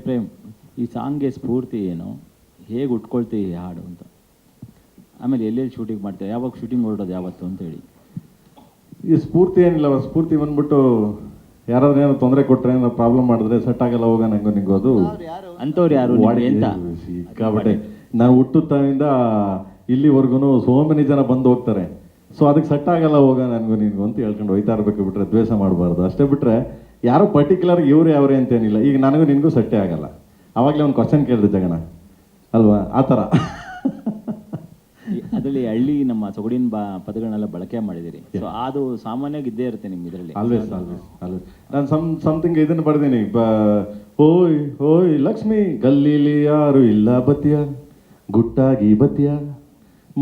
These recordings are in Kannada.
ಪ್ರೇಮ್, ಈ ಸಾಂಗ್ಗೆ ಸ್ಫೂರ್ತಿ ಏನು, ಹೇಗೆ ಉಟ್ಕೊಳ್ತೀವಿ ಈ ಹಾಡು ಅಂತ, ಆಮೇಲೆ ಎಲ್ಲೆಲ್ಲಿ ಶೂಟಿಂಗ್ ಮಾಡ್ತೇವೆ, ಯಾವಾಗ ಶೂಟಿಂಗ್ ಹೊರಡೋದು ಯಾವತ್ತು ಅಂತ ಹೇಳಿ. ಈ ಸ್ಫೂರ್ತಿ ಏನಿಲ್ಲ, ಸ್ಫೂರ್ತಿ ಬಂದ್ಬಿಟ್ಟು ಯಾರಾದ್ರೂ ಏನೋ ತೊಂದರೆ ಕೊಟ್ಟರೆ, ಏನೋ ಪ್ರಾಬ್ಲಮ್ ಮಾಡಿದ್ರೆ ಸೆಟ್ ಆಗಲ್ಲ ಹೋಗ ನಂಗೂ ನಿಂಗೋದು ಅಂಥವ್ರು ಯಾರು ಅಂತ ಸಿಕ್ಕಾಬಟ್ಟೆ. ನಾನು ಹುಟ್ಟುತ್ತಾವಿಂದ ಇಲ್ಲಿವರೆಗೂ ಸೋಮನಿ ಜನ ಬಂದು ಹೋಗ್ತಾರೆ. ಸೊ ಅದಕ್ಕೆ ಸೆಟ್ ಆಗಲ್ಲ ಹೋಗ ನನಗೂ ನಿನ್ಗೂ ಅಂತ ಹೇಳ್ಕೊಂಡು ಹೋಯ್ತಾ ಇರಬೇಕು, ಬಿಟ್ರೆ ದ್ವೇಷ ಮಾಡಬಾರ್ದು ಅಷ್ಟೇ. ಬಿಟ್ರೆ ಯಾರೋ ಪರ್ಟಿಕ್ಯುಲರ್ ಇವ್ರು ಯಾವ್ರೆ ಅಂತೇನಿಲ್ಲ. ಈಗ ನನಗೂ ನಿನಗೂ ಸೆಟ್ಟೇ ಆಗಲ್ಲ. ಅವಾಗಲೇ ಒಂದು ಕ್ವಶನ್ ಕೇಳಿದೆ ಜಗಣ ಅಲ್ವಾ, ಆ ಥರ. ಅದರಲ್ಲಿ ಹಳ್ಳಿ ನಮ್ಮ ಸೊಗಡಿನ ಪದಗಳನ್ನೆಲ್ಲ ಬಳಕೆ ಮಾಡಿದ್ದೀರಿ. ಸೊ ಅದು ಸಾಮಾನ್ಯವಾಗಿ ಇದ್ದೇ ಇರುತ್ತೆ ನಿಮ್ಮ ಇದರಲ್ಲಿ. ಆಲ್ವೇಸ್ ನಾನು ಸಮಥಿಂಗ್ ಇದನ್ನು ಬರ್ದೀನಿ. ಹೋಯ್ ಹೋಯ್ ಲಕ್ಷ್ಮಿ ಗಲ್ಲೀಲಿ ಯಾರು ಇಲ್ಲ ಬತ್ತಿಯ, ಗುಟ್ಟಾಗಿ ಬತ್ತಿಯ,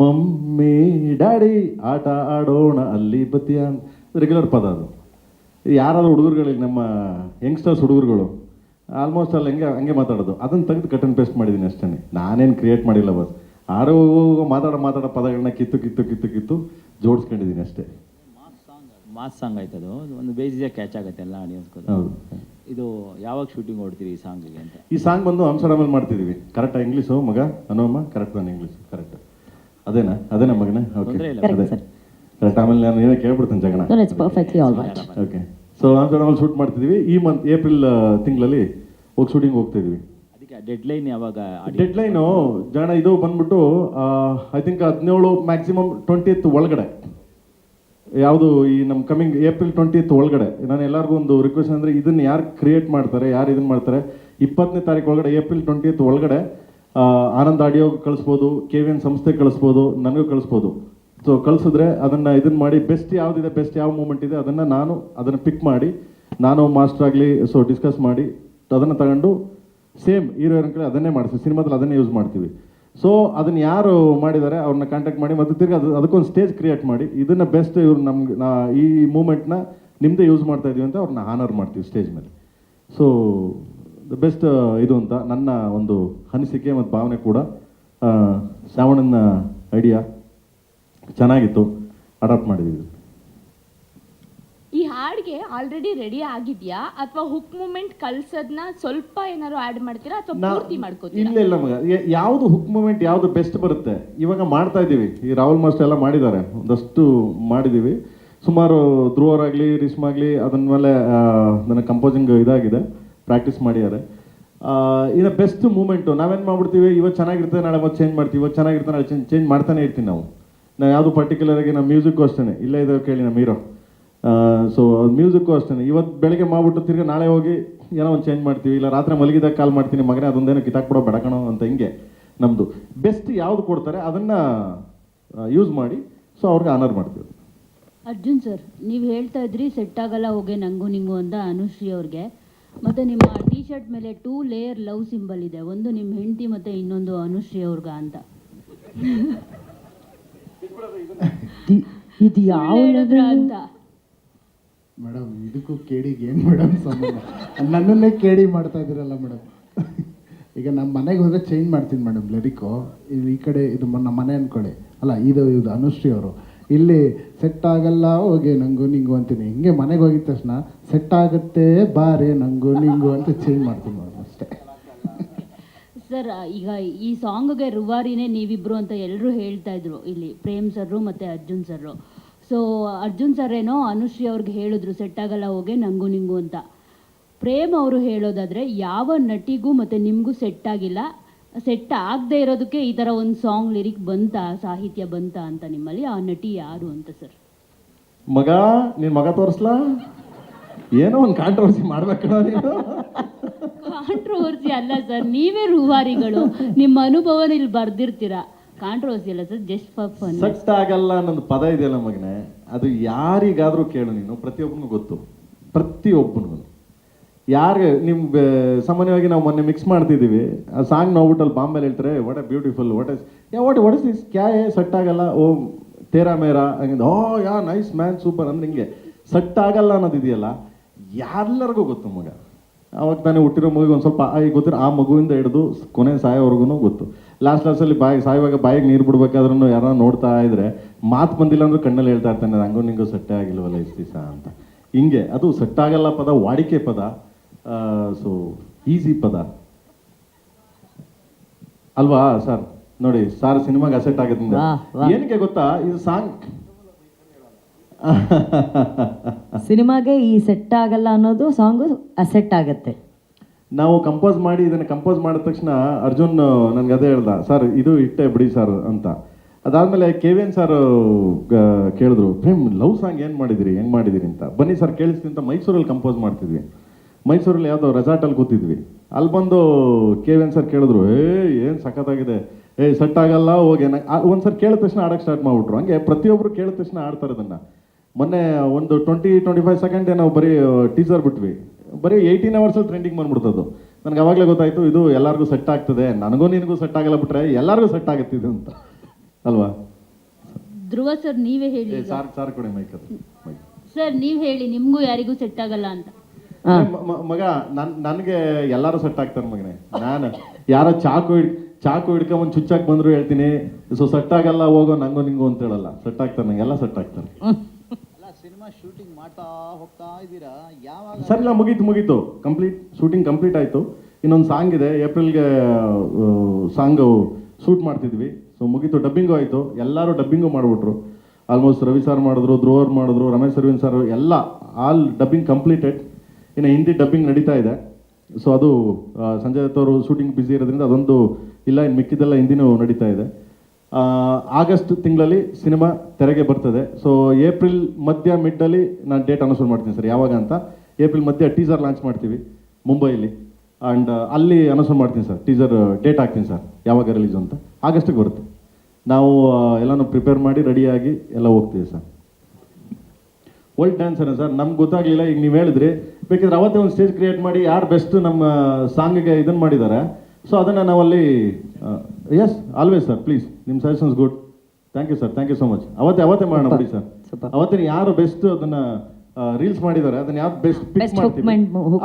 ಮಮ್ಮಿ ಡ್ಯಾಡಿ ಆಟ ಆಡೋಣ ಅಲ್ಲಿ ಬತ್ತಿಯ. ರೆಗ್ಯುಲರ್ ಪದ ಅದು. ಯಾರಾದ್ರೂ ಹುಡುಗರುಗಳಿಗೆ, ನಮ್ಮ ಯಂಗ್ಸ್ಟರ್ಸ್ ಹುಡುಗರುಗಳು ಆಲ್ಮೋಸ್ಟ್ ಅಲ್ಲಿ ಹಂಗೆ ಮಾತಾಡೋದು. ಅದನ್ನು ತೆಗೆದು ಕಟ್ ಆ್ಯಂಡ್ ಪೇಸ್ಟ್ ಮಾಡಿದ್ದೀನಿ ಅಷ್ಟೇ. ನಾನೇನು ಕ್ರಿಯೇಟ್ ಮಾಡಿಲ್ಲ ಬಸ್. ಆರೋ ಮಾತಾಡೋ ಪದಗಳನ್ನ ಕಿತ್ತು ಜೋಡಿಸ್ಕೊಂಡಿದ್ದೀನಿ ಅಷ್ಟೇ. ಮಾಸ್ ಸಾಂಗ್ ಆಯ್ತದು, ಒಂದು ಬೇಸಿಗೆ ಕ್ಯಾಚ್ ಆಗುತ್ತೆ ಎಲ್ಲ ಆಡಿಯನ್ಸ್ಗೂ. ಹೌದು. ಇದು ಯಾವಾಗ ಶೂಟಿಂಗ್ ಹೊಡ್ತೀರಿ ಈ ಸಾಂಗಿಗೆ ಅಂತ? ಈ ಸಾಂಗ್ ಬಂದು ಆಮ್ಸ್ಟರ್ಡ್ಯಾಮಲ್ಲಿ ಮಾಡ್ತಿದ್ದೀವಿ. ಕರೆಕ್ಟಾ ಇಂಗ್ಲೀಷು ಮಗ ಅನೋಮ್ಮ? ಕರೆಕ್ಟ್ ನಾನು ಇಂಗ್ಲೀಷು ಕರೆಕ್ಟ್ ಅದೇನಾ ಮಗನೇ? ಓಕೆ ಅದೇ ಕರೆಕ್ಟ್. ಆಮೇಲೆ ನಾನು ಏನೋ ಕೇಳ್ಬಿಡ್ತೇನೆ ಜಗಣ. ಓಕೆ. ಸೊ ಆಮ್ಸ್ಟರ್ಡ್ಯಾಮಲ್ಲಿ ಶೂಟ್ ಮಾಡ್ತಿದ್ದೀವಿ. ಈ ಮಂತ್ ಏಪ್ರಿಲ್ ತಿಂಗಳಲ್ಲಿ ಶೂಟಿಂಗ್ ಹೋಗ್ತಿದ್ದೀವಿ. ಅದಕ್ಕೆ ಡೆಡ್ಲೈನ್ ಯಾವಾಗ? ಡೆಡ್ಲೈನು ಜಗಣ ಇದು ಬಂದ್ಬಿಟ್ಟು ಐ ಥಿಂಕ್ 17 ಮ್ಯಾಕ್ಸಿಮಮ್ 20th ಒಳಗಡೆ. ಯಾವುದು ಈ ನಮ್ಮ ಕಮಿಂಗ್ ಏಪ್ರಿಲ್ 20th ಒಳಗಡೆ. ನಾನು ಎಲ್ಲರಿಗೂ ಒಂದು ರಿಕ್ವೆಸ್ಟ್ ಅಂದರೆ, ಇದನ್ನು ಯಾರು ಕ್ರಿಯೇಟ್ ಮಾಡ್ತಾರೆ, ಯಾರು ಇದನ್ನು ಮಾಡ್ತಾರೆ, 20ನೇ ತಾರೀಕು ಒಳಗಡೆ, ಏಪ್ರಿಲ್ 20th ಒಳಗಡೆ ಆನಂದ್ ಆಡಿಯೋ ಕಳಿಸ್ಬೋದು, KVN ಸಂಸ್ಥೆಗೆ ಕಳಿಸ್ಬೋದು, ನನಗೂ ಕಳಿಸ್ಬೋದು. ಸೊ ಕಳಿಸಿದ್ರೆ ಇದನ್ನು ಮಾಡಿ ಬೆಸ್ಟ್ ಯಾವುದಿದೆ, ಬೆಸ್ಟ್ ಯಾವ ಮೂಮೆಂಟ್ ಇದೆ ಅದನ್ನು ಪಿಕ್ ಮಾಡಿ ನಾನು ಮಾಸ್ಟರ್ ಆಗಲಿ ಸೊ ಡಿಸ್ಕಸ್ ಮಾಡಿ ಅದನ್ನು ತಗೊಂಡು ಸೇಮ್ ಹೀರೋಯಿನ್ ಕಡೆ ಅದನ್ನೇ ಮಾಡಿಸ್ತೀವಿ. ಸಿನಿಮಾದಲ್ಲಿ ಅದನ್ನೇ ಯೂಸ್ ಮಾಡ್ತೀವಿ. ಸೊ ಅದನ್ನು ಯಾರು ಮಾಡಿದ್ದಾರೆ ಅವ್ರನ್ನ ಕಾಂಟ್ಯಾಕ್ಟ್ ಮಾಡಿ ಮತ್ತೆ ತಿರ್ಗಿ ಅದಕ್ಕೊಂದು ಸ್ಟೇಜ್ ಕ್ರಿಯೇಟ್ ಮಾಡಿ, ಇದನ್ನು ಬೆಸ್ಟ್ ಇವ್ರು ನಮ್ಗೆ ಈ ಮೂಮೆಂಟ್ನ ನಿಮ್ಮದೇ ಯೂಸ್ ಮಾಡ್ತಾ ಇದೀವಿ ಅಂತ ಅವ್ರನ್ನ ಹಾನರ್ ಮಾಡ್ತೀವಿ ಸ್ಟೇಜ್ ಮೇಲೆ. ಸೊ ದ ಬೆಸ್ಟ್ ಇದು ಅಂತ ನನ್ನ ಒಂದು ಅನಿಸಿಕೆ ಮತ್ತು ಭಾವನೆ ಕೂಡ. ಶ್ರಾವಣನ ಐಡಿಯಾ ಚೆನ್ನಾಗಿತ್ತು, ಅಡಾಪ್ಟ್ ಮಾಡಿದ್ದೀವಿ. ಈ ಹಾಡಿಗೆ ಆಲ್ರೆಡಿ ರೆಡಿ ಆಗಿದ್ಯಾ ಅಥವಾ ಹುಕ್ ಮೂಮೆಂಟ್ ಕಲ್ಸೋದನ್ನ ಸ್ವಲ್ಪ ಏನಾದ್ರು ಆಡ್ ಮಾಡ್ತೀರಾ ಅಥವಾ ಪೂರ್ತಿ ಮಾಡ್ಕೋತೀರಾ? ಇಲ್ಲ ಮಗ, ಯಾವುದು ಹುಕ್ ಮೂಮೆಂಟ್ ಯಾವುದು ಬೆಸ್ಟ್ ಬರುತ್ತೆ ಇವಾಗ ಮಾಡ್ತಾ ಇದ್ದೀವಿ. ಈ ರಾಹುಲ್ ಮಾಸ್ಟರ್ ಎಲ್ಲ ಮಾಡಿದ್ದಾರೆ, ಒಂದಷ್ಟು ಮಾಡಿದ್ದೀವಿ. ಸುಮಾರು ಧ್ರುವರಾಗಲಿ ರಿಶ್ಮಾಗಲಿ ಅದನ್ನ ಮೇಲೆ ನನ್ನ ಕಂಪೋಸಿಂಗ್ ಇದಾಗಿದೆ, ಪ್ರಾಕ್ಟೀಸ್ ಮಾಡಿದ್ದಾರೆ. ಇನ್ನು ಬೆಸ್ಟ್ ಮೂಮೆಂಟು ನಾವೇನು ಮಾಡ್ಬಿಡ್ತೀವಿ, ಇವತ್ತು ಚೆನ್ನಾಗಿರ್ತದೆ ನಾಳೆ ಮತ್ತೆ ಚೇಂಜ್ ಮಾಡ್ತೀವಿ, ಇವತ್ತು ಚೆನ್ನಾಗಿರ್ತದೆ ನಾಳೆ ಚೇಂಜ್ ಮಾಡ್ತಾನೆ ಇರ್ತೀವಿ ನಾವು ಯಾವುದು ಪರ್ಟಿಕ್ಯುಲರ್ ಆಗಿ ನಮ್ಮ ಮ್ಯೂಸಿಕ್ಕು ಅಷ್ಟೇ. ಇಲ್ಲೇ ಇದಾವೆ ಕೇಳಿ ನಮ್ಮ ಹೀರೋ. ಸೊ ಮ್ಯೂಸಿಕ್ಕು ಅಷ್ಟೇ, ಇವತ್ತು ಬೆಳಗ್ಗೆ ಮಾಡ್ಬಿಟ್ಟು ತಿರ್ಗಿ ನಾಳೆ ಹೋಗಿ ಏನೋ ಒಂದು ಚೇಂಜ್ ಮಾಡ್ತೀವಿ. ಇಲ್ಲ ರಾತ್ರಿ ಮಲಗಿದಾಗ ಕಾಲ್ ಮಾಡ್ತೀನಿ, ಮಗನೇ ಅದೊಂದೇನೋ ಕಿತ್ತಾಕ್ಬಿಡೋ ಬೆಡಕಣೋ ಅಂತ. ಹಿಂಗೆ ನಮ್ಮದು ಬೆಸ್ಟ್ ಯಾವುದು ಕೊಡ್ತಾರೆ ಅದನ್ನು ಯೂಸ್ ಮಾಡಿ ಸೊ ಅವ್ರಿಗೆ ಆನರ್ ಮಾಡ್ತೀವಿ. ಅರ್ಜುನ್ ಸರ್, ನೀವು ಹೇಳ್ತಾ ಇದ್ರಿ ಸೆಟ್ ಆಗಲ್ಲ ಹೋಗೆ ನಂಗೂ ನಿಂಗು ಅಂತ ಅನುಶ್ರೀ ಅವ್ರಿಗೆ. ಮತ್ತು ನಿಮ್ಮ ಟೀ ಶರ್ಟ್ ಮೇಲೆ 2 ಲೇಯರ್ ಲವ್ ಸಿಂಬಲ್ ಇದೆ, ಒಂದು ನಿಮ್ಮ ಹೆಂಡತಿ ಮತ್ತು ಇನ್ನೊಂದು ಅನುಶ್ರೀ ಅವ್ರಿಗ ಅಂತ. ಇದು ಯಾವ ಅಂತ ಮೇಡಮ್? ಇದಕ್ಕೂ ಕೇಡಿಗೆ ಏನು ಮೇಡಮ್ ಸಂಬಂಧ? ನನ್ನನ್ನೇ ಕೇಡಿ ಮಾಡ್ತಾ ಇದ್ದೀರಲ್ಲ ಮೇಡಮ್. ಈಗ ನಮ್ಮ ಮನೆಗೆ ಹೋದರೆ ಚೇಂಜ್ ಮಾಡ್ತೀನಿ ಮೇಡಮ್ ಲಿರಿಕ್ಕು. ಈ ಕಡೆ ಇದು ನಮ್ಮ ಮನೆ ಅಂದ್ಕೊಳ್ಳಿ, ಅಲ್ಲ ಇದು ಅನುಶ್ರೀ ಅವರು. ಇಲ್ಲಿ ಸೆಟ್ ಆಗಲ್ಲ ಹೋಗಿ ನಂಗು ನಿಂಗು ಅಂತೀನಿ. ಹಿಂಗೆ ಮನೆಗೆ ಹೋಗಿದ ತಕ್ಷಣ ಸೆಟ್ ಆಗುತ್ತೆ ಬಾರೆ ನಂಗು ನಿಂಗು ಅಂತ ಚೇಂಜ್ ಮಾಡ್ತೀನಿ ಮೇಡಮ್ ಅಷ್ಟೇ. ಸರ್, ಈಗ ಈ ಸಾಂಗ್ಗೆ ರುವಾರಿನೇ ನೀವಿಬ್ರು ಅಂತ ಎಲ್ಲರೂ ಹೇಳ್ತಾ ಇದ್ರು ಇಲ್ಲಿ, ಪ್ರೇಮ್ ಸರ್ರು ಮತ್ತು Arjun sir. So Arjun sir ಏನೋ ಅನುಶ್ರೀ ಅವ್ರಿಗೆ ಹೇಳಿದ್ರು ಸೆಟ್ ಆಗಲ್ಲ ಹೋಗೆ ನಂಗು ನಿಂಗು ಅಂತ. ಪ್ರೇಮ್ ಅವರು ಹೇಳೋದಾದರೆ ಯಾವ ನಟಿಗೂ ಮತ್ತು ನಿಮಗೂ ಸೆಟ್ ಆಗಿಲ್ಲ, ಸೆಟ್ ಆಗದೆ ಇರೋದಕ್ಕೆ ಈ ಥರ ಒಂದು ಸಾಂಗ್ ಲಿರಿಕ್ ಬಂತಾ, ಸಾಹಿತ್ಯ ಬಂತಾ ಅಂತ ನಿಮ್ಮಲ್ಲಿ. ಆ ನಟಿ ಯಾರು ಅಂತ ಸರ್? ಮಗ ನಿನ್ನ ಮಗ ತೋರಿಸ್ಲಾ? ಏನೋ ಒಂದು ಕಾಂಟ್ರವರ್ಸಿ ಮಾಡ್ಬೇಕಣ್ಣ ನೀನು. ಕಾಂಟ್ರವರ್ಸಿ ಅಲ್ಲ ಸರ್, ನೀವೇ ರೂವಾರಿಗಳು, ನಿಮ್ಮ ಅನುಭವನ ಇಲ್ಲಿ ಬರ್ದಿರ್ತೀರಾ. ಕಾಂಟ್ರವರ್ಸಿ ಅಲ್ಲ sir, just for fun. Set ಆಗಲ್ಲ ಅನ್ನೊಂದು ಪದ ಇದೆಯಲ್ಲ ಮಗನೇ, ಅದು ಯಾರಿಗಾದರೂ ಕೇಳು ನೀನು, ಪ್ರತಿಯೊಬ್ಬನಿಗೂ ಗೊತ್ತು. ಪ್ರತಿಯೊಬ್ಬನಿಗೂ ಯಾರಿಗೆ ನಿಮ್ಗೆ ಸಾಮಾನ್ಯವಾಗಿ ನಾವು ಮೊನ್ನೆ ಮಿಕ್ಸ್ ಮಾಡ್ತಿದ್ದೀವಿ ಆ ಸಾಂಗ್ ನೋಡ್ಬಿಟ್ಟು ಅಲ್ಲಿ ಬಾಂಬೆಲಿ ಹೇಳ್ತಾರೆ what A beautiful, what is this, ಕ್ಯಾ ಸೆಟ್ ಆಗಲ್ಲ, ಓ ತೇರಾ ಮೇರಾ ಹಂಗೆ, ಓ ಯಾ ನೈಸ್ ಮ್ಯಾನ್ ಸೂಪರ್ ಅಂದ್ರೆ ಹಿಂಗೆ ಸೆಟ್ ಆಗಲ್ಲ ಅನ್ನೋದು ಇದೆಯಲ್ಲ ಎಲ್ಲರಿಗೂ ಗೊತ್ತು ಮಗ. ಅವಾಗ ತಾನೇ ಹುಟ್ಟಿರೋ ಮಗುಗೆ ಒಂದು ಸ್ವಲ್ಪ ಗೊತ್ತಿರೋ ಆ ಮಗುವಿಂದ ಹಿಡಿದು ಕೊನೆ ಸಾಯೋವರೆಗೂ ಗೊತ್ತು. ಲಾಸ್ಟಲ್ಲಿ ಸಾಯುವಾಗ ಬಾಯಿಗೆ ನೀರು ಬಿಡ್ಬೇಕಾದ್ರೂ ಯಾರೋ ನೋಡ್ತಾ ಇದ್ರೆ ಮಾತು ಬಂದಿಲ್ಲ ಅಂದ್ರೂ ಕಣ್ಣಲ್ಲಿ ಹೇಳ್ತಾ ಇರ್ತಾನೆ ಹಂಗೂ ನಿಂಗೂ ಸೆಟ್ಟೇ ಆಗಿಲ್ವಲ್ಲ ಇಷ್ಟು ದಿವಸ ಅಂತ. ಹಿಂಗೆ ಅದು ಸೆಟ್ ಆಗಲ್ಲ ಪದ ವಾಡಿಕೆ ಪದ. ಸೊ ಈಸಿ ಪದ ಅಲ್ವಾ ಸರ್? ನೋಡಿ ಸರ್ ಸಿನಿಮಾಗೆ ಅಸೆಟ್ ಆಗೋದ್ರಿಂದ ಏನಕ್ಕೆ ಗೊತ್ತಾ, ಇದು ಸಾಂಗ್ ಸಿನಿಮಾಗೆ ಈ ಸೆಟ್ ಆಗಲ್ಲ ಅನ್ನೋದು ಸಾಂಗು ಅಸೆಟ್ ಆಗತ್ತೆ. ನಾವು ಕಂಪೋಸ್ ಮಾಡಿ ಇದನ್ನು ಕಂಪೋಸ್ ಮಾಡಿದ ತಕ್ಷಣ ಅರ್ಜುನ್ ನನಗೆ ಅದೇ ಹೇಳ್ದ, ಸರ್ ಇದು ಇಟ್ಟೆ ಬಿಡಿ ಸರ್ ಅಂತ. ಅದಾದಮೇಲೆ ಕೆ ವಿ ಎನ್ ಸರ್ ಕೇಳಿದ್ರು, ಪ್ರೇಮ್ ಲವ್ ಸಾಂಗ್ ಏನು ಮಾಡಿದಿರಿ, ಹೆಂಗೆ ಮಾಡಿದಿರಿ ಅಂತ. ಬನ್ನಿ ಸರ್ ಕೇಳಿಸ್ತೀನಿ ಅಂತ ಮೈಸೂರಲ್ಲಿ ಕಂಪೋಸ್ ಮಾಡ್ತಿದ್ವಿ. ಮೈಸೂರಲ್ಲಿ ಯಾವುದೋ ರೆಸಾರ್ಟಲ್ಲಿ ಕೂತಿದ್ವಿ. ಅಲ್ಲಿ ಬಂದು ಕೆ ವಿ ಎನ್ ಸರ್ ಕೇಳಿದ್ರು, ಏನು ಸಖತ್ತಾಗಿದೆ, ಸೆಟ್ ಆಗಲ್ಲ ಹೋಗಿ ಒಂದು ಸರ್ ಕೇಳಿದ ತಕ್ಷಣ ಆಡೋಕ್ಕೆ ಸ್ಟಾರ್ಟ್ ಮಾಡಿಬಿಟ್ರು. ಹಂಗೆ ಪ್ರತಿಯೊಬ್ಬರು ಕೇಳಿದ ತಕ್ಷಣ ಆಡ್ತಾರೆ ಅದನ್ನು. ಮೊನ್ನೆ ಒಂದು 20-25 ಸೆಕೆಂಡ್ ನಾವು ಬರೀ ಟೀಸರ್ ಬಿಟ್ವಿ, ಬರೀ 18 ಅವರ್ಸಲ್ಲಿ ಟ್ರೆಂಡಿಂಗ್ ಬಂದ್ಬಿಡ್ತದ್ದು. ನನಗೆ ಅವಾಗಲೇ ಗೊತ್ತಾಯಿತು ಇದು ಎಲ್ಲರಿಗೂ ಸೆಟ್ ಆಗ್ತದೆ, ನನಗೂ ನಿನಗೂ ಸೆಟ್ ಆಗಲ್ಲ ಬಿಟ್ರೆ ಎಲ್ಲರಿಗೂ ಸೆಟ್ ಆಗುತ್ತೆ ಇದು ಅಂತ, ಅಲ್ವಾ? ಧ್ರುವ ಸರ್ ನೀವೇ ಹೇಳಿ ಸಾರ್ ಕೊಡಿ ಮೈಕ್ ಸರ್, ನೀವು ಹೇಳಿ ನಿಮಗೂ ಯಾರಿಗೂ ಸೆಟ್ ಆಗಲ್ಲ ಅಂತ. ಮಗ ನನಗೆ ಎಲ್ಲರೂ ಸೆಟ್ ಆಗ್ತಾರೆ ಮಗನೇ. ನಾನು ಯಾರೋ ಚಾಕು ಹಿಡ್ಕೊಂಬಂದು ಚುಚ್ಚಾಕ್ ಬಂದ್ರು ಹೇಳ್ತೀನಿ, ಸೊ ಸೆಟ್ ಆಗಲ್ಲ ಹೋಗೋ ನಂಗೋ ನಿಂಗೋ ಅಂತ ಹೇಳಲ್ಲ, ಸೆಟ್ ಆಗ್ತಾರೆ ನಂಗೆ, ಎಲ್ಲ ಸೆಟ್ ಆಗ್ತಾರೆ. ಸಿನಿಮಾ ಶೂಟಿಂಗ್ ಮಾಡ್ತಾ ಹೋಗ್ತಾ ಇದ್ದೀರಾ, ಯಾವಾಗ ಸರ್ ಇಲ್ಲ ಮುಗೀತು ಶೂಟಿಂಗ್ ಕಂಪ್ಲೀಟ್ ಆಯಿತು. ಇನ್ನೊಂದು ಸಾಂಗ್ ಇದೆ, ಏಪ್ರಿಲ್ಗೆ ಸಾಂಗು ಶೂಟ್ ಮಾಡ್ತಿದ್ವಿ. ಸೊ ಮುಗೀತು, ಡಬ್ಬಿಂಗು ಆಯಿತು, ಎಲ್ಲರೂ ಡಬ್ಬಿಂಗು ಮಾಡಿಬಿಟ್ರು. ಆಲ್ಮೋಸ್ಟ್ ರವಿ ಸರ್ ಮಾಡಿದ್ರು, ಧ್ರುವರ್ ಮಾಡಿದ್ರು, ರಮೇಶ್ ಅರವಿಂದ್ ಸರ್ ಎಲ್ಲ ಆಲ್ ಡಬ್ಬಿಂಗ್ ಕಂಪ್ಲೀಟೆಡ್. ಇನ್ನು ಹಿಂದಿ ಡಬ್ಬಿಂಗ್ ನಡೀತಾ ಇದೆ. ಸೊ ಅದು ಸಂಜಯ್ ದತ್ ಅವರು ಶೂಟಿಂಗ್ ಬ್ಯುಸಿ ಇರೋದ್ರಿಂದ ಅದೊಂದು ಇಲ್ಲ, ಇನ್ನು ಮಿಕ್ಕಿದೆಲ್ಲ ಹಿಂದಿನೂ ನಡೀತಾ ಇದೆ. ಆಗಸ್ಟ್ ತಿಂಗಳಲ್ಲಿ ಸಿನಿಮಾ ತೆರೆಗೆ ಬರ್ತದೆ. ಸೊ ಏಪ್ರಿಲ್ ಮಧ್ಯ ಮಿಡ್ಡಲ್ಲಿ ನಾನು ಡೇಟ್ ಅನೌನ್ಸ್ ಮಾಡ್ತೀನಿ ಸರ್, ಯಾವಾಗ ಅಂತ. ಏಪ್ರಿಲ್ ಮಧ್ಯ ಟೀಸರ್ ಲಾಂಚ್ ಮಾಡ್ತೀವಿ ಮುಂಬೈಲಿ, ಆ್ಯಂಡ್ ಅಲ್ಲಿ ಅನೌನ್ಸ್ ಮಾಡ್ತೀನಿ ಸರ್, ಟೀಸರ್ ಡೇಟ್ ಹಾಕ್ತೀನಿ ಸರ್ ಯಾವಾಗ ರಿಲೀಸ್ ಅಂತ. ಆಗಸ್ಟಿಗೆ ಬರುತ್ತೆ. ನಾವು ಎಲ್ಲನೂ ಪ್ರಿಪೇರ್ ಮಾಡಿ ರೆಡಿಯಾಗಿ ಎಲ್ಲ ಹೋಗ್ತೀವಿ ಸರ್. ವರ್ಲ್ಡ್ ಡ್ಯಾನ್ಸರ್ ಸರ್, ನಮ್ಗೆ ಗೊತ್ತಾಗಲಿಲ್ಲ, ಈಗ ನೀವು ಹೇಳಿದ್ರಿ, ಬೇಕಿದ್ರೆ ಅವತ್ತೇ ಒಂದು ಸ್ಟೇಜ್ ಕ್ರಿಯೇಟ್ ಮಾಡಿ ಯಾರು ಬೆಸ್ಟ್ ನಮ್ಮ ಸಾಂಗಿಗೆ ಇದನ್ನು ಮಾಡಿದ್ದಾರೆ, ಸೊ ಅದನ್ನು ನಾವಲ್ಲಿ ಎಸ್ ಆಲ್ವೇಸ್ ಸರ್, ಪ್ಲೀಸ್ ನಿಮ್ಮ suggestions good, thank you sir, thank you so much. ಅವತ್ತೇ ಮಾಡೋಣ ಬಿಡಿ ಸರ್. ಅವತ್ತಿನ ಯಾರು ಬೆಸ್ಟ್ ಅದನ್ನು ರೀಲ್ಸ್ ಮಾಡಿದ್ದಾರೆ, ಅದನ್ನು ಯಾವ್ದು ಬೆಸ್ಟ್ ಪಿಕ್ ಮಾಡ್ತೀವಿ,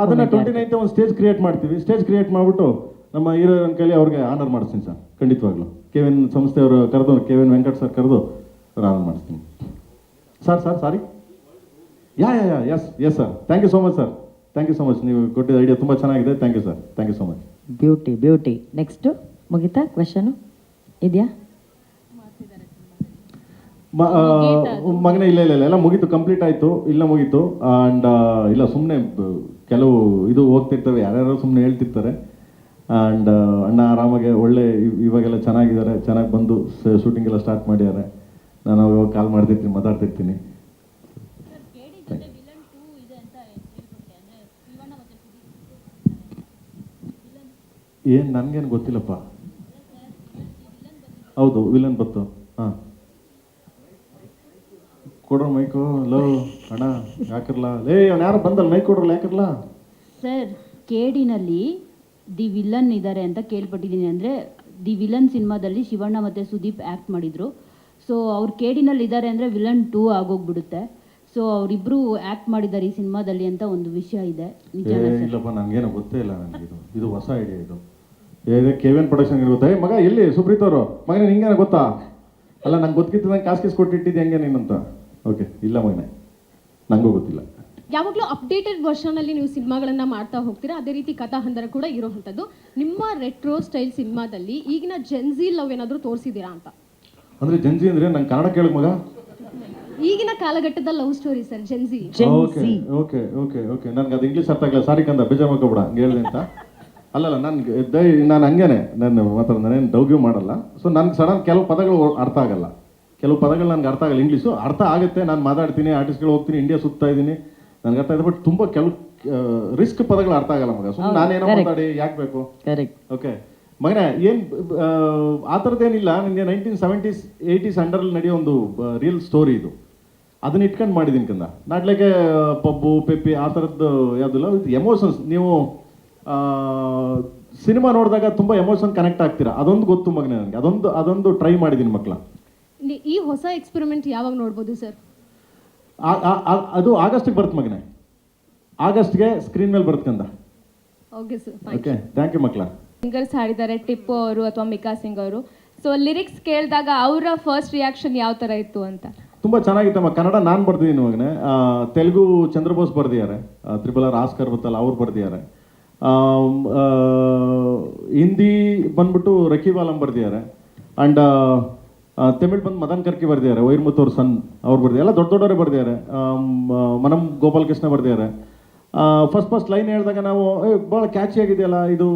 ಅದನ್ನು 29th ಒಂದು ಸ್ಟೇಜ್ ಕ್ರಿಯೇಟ್ ಮಾಡ್ತೀವಿ. ಸ್ಟೇಜ್ ಕ್ರಿಯೇಟ್ ಮಾಡಿಬಿಟ್ಟು ನಮ್ಮ ಹೀರೋ ಕೈಲಿ ಅವ್ರಿಗೆ ಆನರ್ ಮಾಡಿಸ್ತೀನಿ ಸರ್, ಖಂಡಿತವಾಗ್ಲೂ. KVN ಸಂಸ್ಥೆಯವರು ಕರೆದು, KVN ವೆಂಕಟ್ ಸರ್ ಕರೆದು ಅವ್ರು ಆನರ್ ಮಾಡಿಸ್ತೀನಿ sir. Sorry yes sir, thank you so much sir, thank you so much. ನೀವು ಕೊಟ್ಟಿದ್ದ ಐಡಿಯಾ ತುಂಬ ಚೆನ್ನಾಗಿದೆ, thank you sir, thank you so much. Beauty. Next ಮುಗಿತಾ ಕ್ವೆಶನು ಇದೆಯಾ? ಮಗನೇ ಇಲ್ಲ ಎಲ್ಲ ಮುಗೀತು, ಕಂಪ್ಲೀಟ್ ಆಯಿತು, ಇಲ್ಲ ಮುಗೀತು. ಆ್ಯಂಡ್ ಇಲ್ಲ ಸುಮ್ಮನೆ ಕೆಲವು ಇದು ಹೋಗ್ತಿರ್ತವೆ, ಯಾರ್ಯಾರೋ ಸುಮ್ಮನೆ ಹೇಳ್ತಿರ್ತಾರೆ. ಆ್ಯಂಡ್ ಅಣ್ಣ ಆರಾಮಾಗೆ ಒಳ್ಳೆ ಇವಾಗೆಲ್ಲ ಚೆನ್ನಾಗಿದ್ದಾರೆ, ಚೆನ್ನಾಗಿ ಬಂದು ಶೂಟಿಂಗ್ ಎಲ್ಲ ಸ್ಟಾರ್ಟ್ ಮಾಡಿದ್ದಾರೆ. ನಾನು ಅವಾಗ ಕಾಲ್ ಮಾಡ್ತಿರ್ತೀನಿ, ಮಾತಾಡ್ತಿರ್ತೀನಿ. ಏನು ನನಗೇನು ಗೊತ್ತಿಲ್ಲಪ್ಪ. ಹೌದು ವಿಲನ್ ಬತ್ತು. ಹಾಂ ಕೊಡ್ರ ಮೈಕು. ಲೋ ಅಣ್ಣ ಯಾಕಿರಲ್ಲ, ಅವ್ನು ಯಾರು ಬಂದಲ್ಲ, ಮೈಕ್ ಕೊಡ್ರಲ್ಲ, ಯಾಕಿರಲ್ಲ ಸರ್. ಕೇಡಿನಲ್ಲಿ ದಿ ವಿಲನ್ ಇದ್ದಾರೆ ಅಂತ ಕೇಳ್ಪಟ್ಟಿದ್ದೀನಿ. ಅಂದರೆ ದಿ ವಿಲನ್ ಸಿನಿಮಾದಲ್ಲಿ ಶಿವಣ್ಣ ಮತ್ತು ಸುದೀಪ್ ಆ್ಯಕ್ಟ್ ಮಾಡಿದರು. ಸೊ ಅವ್ರು ಕೇಡಿನಲ್ಲಿ ಇದ್ದಾರೆ ಅಂದರೆ ವಿಲನ್ 2 ಆಗೋಗ್ಬಿಡುತ್ತೆ. ಸೊ ಅವರಿಬ್ಬರು ಆ್ಯಕ್ಟ್ ಮಾಡಿದ್ದಾರೆ ಈ ಸಿನಿಮಾದಲ್ಲಿ ಅಂತ ಒಂದು ವಿಷಯ ಇದೆ. ಇಲ್ಲಪ್ಪ ನನಗೇನು ಗೊತ್ತೇ ಇಲ್ಲ, ನನಗೆ ಇದು ಹೊಸ ಐಡಿಯಾ. ಇದು KVN ಪ್ರೊಡಕ್ಷನ್ ಗೊತ್ತಾ? ಮಗ ಎಲ್ಲಿ ಸುಪ್ರೀತ್ ಅವರು, ಮಗನೇ ನಿಂಗೇನ ಗೊತ್ತಾ? ಅಲ್ಲ ನಂಗೆ ಗೊತ್ತಿದ್ದಂಗೆ ಕಾಸು ಕೊಟ್ಟಿಟ್ಟಿದ್ದೆ ಹೆಂಗೆ ನೀನಂತ. ಓಕೆ ಇಲ್ಲ ಮಗನೇ, ನನಗೂ ಗೊತ್ತಿಲ್ಲ. ಯಾವಾಗಲೂ ಅಪ್ಡೇಟೆಡ್ ವರ್ಷನಲ್ಲಿ ನೀವು ಸಿನಿಮಾಗಳನ್ನು ಮಾಡ್ತಾ ಹೋಗ್ತೀರಾ, ಅದೇ ರೀತಿ ಕಥಾಹಂದರ ಕೂಡ ಇರೋವಂಥದ್ದು. ನಿಮ್ಮ ರೆಟ್ರೋ ಸ್ಟೈಲ್ ಸಿನಿಮಾದಲ್ಲಿ ಈಗಿನ ಜೆನ್ಜಿ ಲವ್ ಏನಾದರೂ ತೋರಿಸಿದ್ದೀರಾ ಅಂತ? ಅಂದರೆ ಜೆನ್ಜಿ ಅಂದರೆ ನಂಗೆ ಕನ್ನಡ ಕೇಳಕ್ ಮಗ. ಈಗಿನ ಕಾಲಘಟ್ಟದ love story sir, gen Z. Okay ನನಗೆ ಅದು ಇಂಗ್ಲೀಷ್ ಅರ್ಥ ಆಗಲ್ಲ, ಸಾರಿ ಕಂದ ಬೇಜಾರು ಮಾಡ್ಕೊಬೇಡ ಹಂಗೆ ಹೇಳಿದೆ ಅಂತ. ಅಲ್ಲಲ್ಲ ನಾನು ಹಂಗೇನೆ, ನಾನು ಮಾತ್ರ ನಾನೇನು ಡೌಗ್ಯೂ ಮಾಡಲ್ಲ. ಸೊ ನನಗೆ ಸಡನ್ ಕೆಲವು ಪದಗಳು ಅರ್ಥ ಆಗಲ್ಲ, ಕೆಲವು ಪದಗಳು ನನಗೆ ಅರ್ಥ ಆಗಲ್ಲ. ಇಂಗ್ಲೀಷು ಅರ್ಥ ಆಗುತ್ತೆ, ನಾನು ಮಾತಾಡ್ತೀನಿ, ಆರ್ಟಿಸ್ಟ್ಗಳು ಹೋಗ್ತೀನಿ, ಇಂಡಿಯಾ ಸುತ್ತಾ ಇದ್ದೀನಿ, ನನಗೆ ಅರ್ಥ ಇದೆ. ಬಟ್ ತುಂಬ ಕೆಲವು ರಿಸ್ಕ್ ಪದಗಳು ಅರ್ಥ ಆಗಲ್ಲ ಮಗ. ಸುಮ್ಮನೆ ನಾನೇನೋ ಮಾತಾಡಿ ಯಾಕೆ ಬೇಕು? ಓಕೆ ಮಗನೇ, ಏನು ಆ ಥರದ್ದೇನಿಲ್ಲ. ನನಗೆ 1970s 80s ಅಂಡರಲ್ಲಿ ನಡೆಯೋ ಒಂದು ರಿಯಲ್ ಸ್ಟೋರಿ ಇದು. ಅದನ್ನ ಇಟ್ಕೊಂಡು ಮಾಡಿದ್ದೀನಿ ಕಂದ. ನಾಟ್ಲಿಕ್ಕೆ ಪಬ್ಬು ಪೆಪ್ಪಿ ಆ ಥರದ್ದು ಯಾವುದಿಲ್ಲ. With emotions. ನೀವು ಸಿನಿಮಾ ನೋಡಿದಾಗ ತುಂಬ ಎಮೋಷನ್ ಕನೆಕ್ಟ್ ಆಗ್ತೀರಾ, ಅದೊಂದು ಗೊತ್ತು ಮಗನೇ ನನಗೆ. ಅದೊಂದು ಟ್ರೈ ಮಾಡಿದ್ದೀನಿ ಮಕ್ಕಳ. ಈ ಹೊಸ ಎಕ್ಸ್ಪೆರಿಮೆಂಟ್ ಯಾವಾಗ ನೋಡ್ಬೋದು ಸರ್? ಅದು ಆಗಸ್ಟಿಗೆ ಬರುತ್ತೆ ಮಗನೇ, ಆಗಸ್ಟ್ಗೆ ಸ್ಕ್ರೀನ್ ಮೇಲೆ ಬರುತ್ತೆ ಕಂದ. Okay sir, okay thank you ಮಕ್ಕಳ. ಸಿಂಗರ್ಸ್ ಹಾಡಿದ್ದಾರೆ, ಟಿಪ್ಪು ಅವರು ಅಥವಾ ಮಿಕಾ ಸಿಂಗ್ ಅವರು. ಸೊ ಲಿರಿಕ್ಸ್ ಕೇಳಿದಾಗ ಅವರ ಫಸ್ಟ್ ರಿಯಾಕ್ಷನ್ ಯಾವ ಥರ ಇತ್ತು ಅಂತ? ತುಂಬ ಚೆನ್ನಾಗಿತ್ತಮ್ಮ. ಕನ್ನಡ ನಾನು ಬರ್ದಿದ್ದೀನಿ ಮಗನೇ, ತೆಲುಗು ಚಂದ್ರಬೋಸ್ ಬರ್ದಿದ್ದಾರೆ, RRR ಆಸ್ಕರ್ ಗೊತ್ತಲ್ಲ ಅವ್ರು ಬರ್ದಿದ್ದಾರೆ. ಹಿಂದಿ ಬಂದ್ಬಿಟ್ಟು ರಕೀಬ್ ಆಲಂ ಬರ್ದಿದ್ದಾರೆ. ಆ್ಯಂಡ್ ತಮಿಳ್ ಬಂದು ಮದನ್ ಕರ್ಕಿ ಬರ್ದಿದ್ದಾರೆ, ವೈರ್ಮುತ್ ಅವ್ರ ಸನ್ ಅವ್ರು ಬರ್ದಿದ್ದಾರೆ, ಎಲ್ಲ ದೊಡ್ಡ ದೊಡ್ಡವರೇ ಬರ್ದಿದ್ದಾರೆ. ಮನಂ ಗೋಪಾಲಕೃಷ್ಣ ಬರ್ದಿದ್ದಾರೆ. ಫಸ್ಟ್ ಲೈನ್ ಹೇಳಿದಾಗ ನಾವು ಭಾಳ ಕ್ಯಾಚಿ ಆಗಿದೆಯಲ್ಲ ಇದು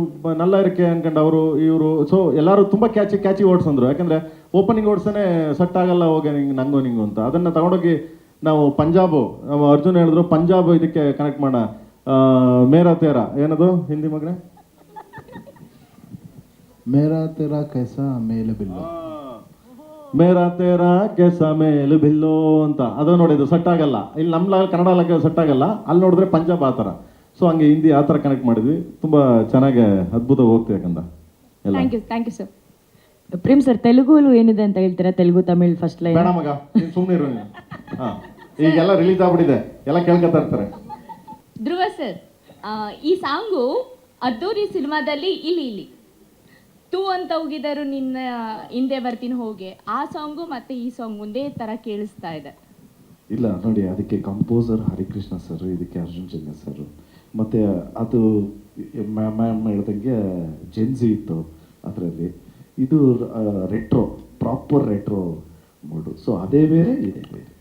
ನಲ್ಲ ಇರಕ್ಕೆ ಅನ್ಕೊಂಡು ಇವರು ಸೊ ಎಲ್ಲರೂ ತುಂಬ ಕ್ಯಾಚಿ ವರ್ಡ್ಸ್ ಅಂದರು. ಯಾಕಂದರೆ ಓಪನಿಂಗ್ ವರ್ಡ್ಸೇ ಸೆಟ್ ಆಗಲ್ಲ ಹೋಗಿ ನಂಗೋ ನಿಂಗು ಅಂತ. ಅದನ್ನು ತಗೊಂಡೋಗಿ ನಾವು ಪಂಜಾಬು, ನಾವು ಅರ್ಜುನ್ ಹೇಳಿದ್ರು ಪಂಜಾಬ್ ಇದಕ್ಕೆ ಕನೆಕ್ಟ್ ಮಾಡೋಣ. ಮೇರಾ ತೇರಾ ಏನದು ಹಿಂದಿ ಮಗನೇ? ಮೇರಾ ತೇರಾ ಕೈಸಾ ಮೇಲ್ ಬಿಲ್ಲು, ಮೇರಾ ತೇರಾ ಕೆಸ ಮೇಲ್ ಬಿಲ್ಲೋ ಅಂತ. ಅದು ನೋಡಿದ್ದು ಸೆಟ್ ಆಗಲ್ಲ. ಇಲ್ಲಿ ನಮ್ಮ ಕನ್ನಡ ಸೆಟ್ ಆಗಲ್ಲ, ಅಲ್ಲಿ ನೋಡಿದ್ರೆ ಪಂಜಾಬ್ ಆ ಥರ. ಸೊ ಹಂಗೆ ಹಿಂದಿ ಆ ಥರ ಕನೆಕ್ಟ್ ಮಾಡಿದ್ವಿ. ತುಂಬ ಚೆನ್ನಾಗಿ ಅದ್ಭುತ ಹೋಗ್ತೀವಿ ಯಾಕಂದ ಎಲ್ಲ. Thank you sir. Prem sir, ತೆಲುಗುಲು ಏನಿದೆ ಅಂತ ಹೇಳ್ತೀರಾ? Telugu, Tamil first line. ಬೇಡ ಮಗ, ನೀನು ಸುಮ್ಮನೆ ಇರು ನೀನು. ಹಾಂ, ಈಗೆಲ್ಲ ರಿಲೀಸ್ ಆಗ್ಬಿಟ್ಟಿದೆ, ಎಲ್ಲ ಕೇಳ್ಕೊತಾ ಇರ್ತಾರೆ. ಧ್ರುವ ಸರ್, ಈ ಸಾಂಗು ಅದ್ದೂರಿ ಸಿನಿಮಾದಲ್ಲಿ ಇಲ್ಲಿ ತೂ ಅಂತ ಹೋಗಿದರು ನಿನ್ನ ಹಿಂದೆ ಬರ್ತೀನಿ ಹೋಗಿ, ಆ ಸಾಂಗು ಮತ್ತೆ ಈ ಸಾಂಗ್ ಒಂದೇ ಥರ ಕೇಳಿಸ್ತಾ ಇದೆ. ಇಲ್ಲ ನೋಡಿ, ಅದಕ್ಕೆ ಕಂಪೋಸರ್ ಹರಿಕೃಷ್ಣ ಸರ್, ಇದಕ್ಕೆ ಅರ್ಜುನ್ ಜನ್ಯ ಸರ್, ಮತ್ತು ಅದು ಮ್ಯಾಮ್ ಹೇಳ್ದಂಗೆ ಜೆನ್ಸಿ ಇತ್ತು ಅದರಲ್ಲಿ. ಇದು ರೆಟ್ರೋ, ಪ್ರಾಪರ್ ರೆಟ್ರೋ ಮೂಡು. ಸೊ ಅದೇ ಬೇರೆ ಇದೇ ಬೇರೆ.